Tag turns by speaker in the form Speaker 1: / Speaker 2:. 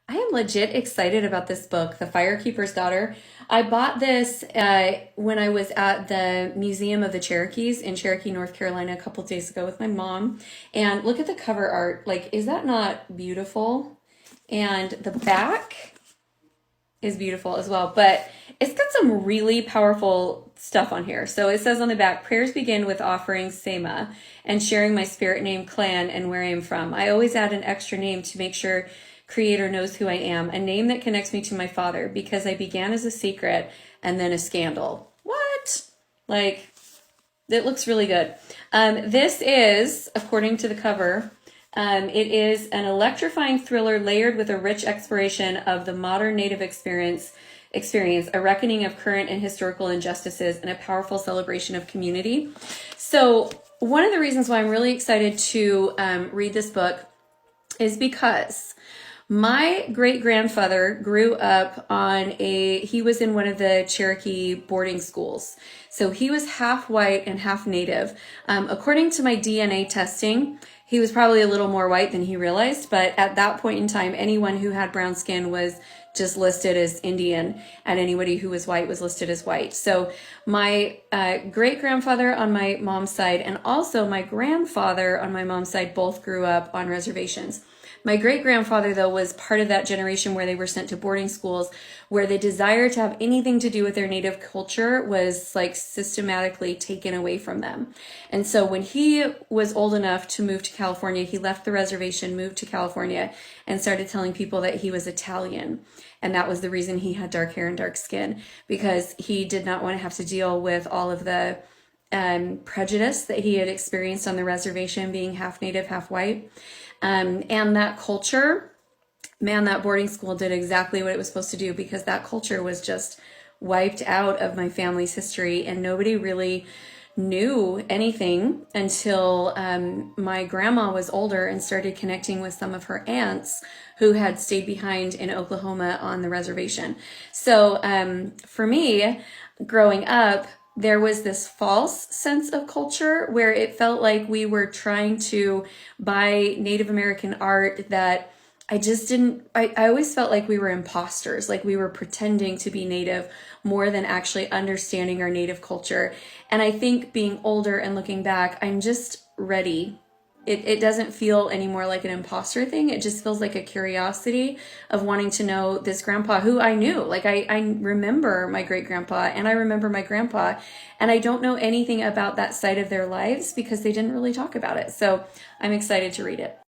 Speaker 1: I am legit excited about this book, The Firekeeper's Daughter. I bought this when I was at the Museum of the Cherokees in Cherokee, North Carolina, a couple days ago with my mom. And look at the cover art. Like, is that not beautiful? And the back is beautiful as well. But it's got some really powerful stuff on here. So it says on the back, prayers begin with offering Sema and sharing my spirit name, clan, and where I am from. I always add an extra name to make sure Creator knows who I am, a name that connects me to my father because I began as a secret and then a scandal. What? Like, it looks really good. This is, according to the cover, it is an electrifying thriller layered with a rich exploration of the modern Native experience, a reckoning of current and historical injustices, and a powerful celebration of community. So one of the reasons why I'm really excited to read this book is because my great grandfather grew up he was in one of the Cherokee boarding schools. So he was half white and half Native. According to my DNA testing, he was probably a little more white than he realized, but at that point in time, anyone who had brown skin was just listed as Indian, and anybody who was white was listed as white. So my great grandfather on my mom's side and also my grandfather on my mom's side both grew up on reservations. My great grandfather, though, was part of that generation where they were sent to boarding schools, where the desire to have anything to do with their native culture was like systematically taken away from them. And so when he was old enough to move to California, he left the reservation, moved to California, and started telling people that he was Italian. And that was the reason he had dark hair and dark skin, because he did not want to have to deal with all of the prejudice that he had experienced on the reservation, being half Native, half white. And that culture, man, that boarding school did exactly what it was supposed to do, because that culture was just wiped out of my family's history, and nobody really knew anything until my grandma was older and started connecting with some of her aunts who had stayed behind in Oklahoma on the reservation. So for me, growing up, there was this false sense of culture where it felt like we were trying to buy Native American art that I just didn't, I always felt like we were imposters, like we were pretending to be Native more than actually understanding our Native culture. And I think being older and looking back, I'm just ready. It doesn't feel anymore like an imposter thing. It just feels like a curiosity of wanting to know this grandpa who I knew. Like I remember my great grandpa and I remember my grandpa, and I don't know anything about that side of their lives because they didn't really talk about it. So I'm excited to read it.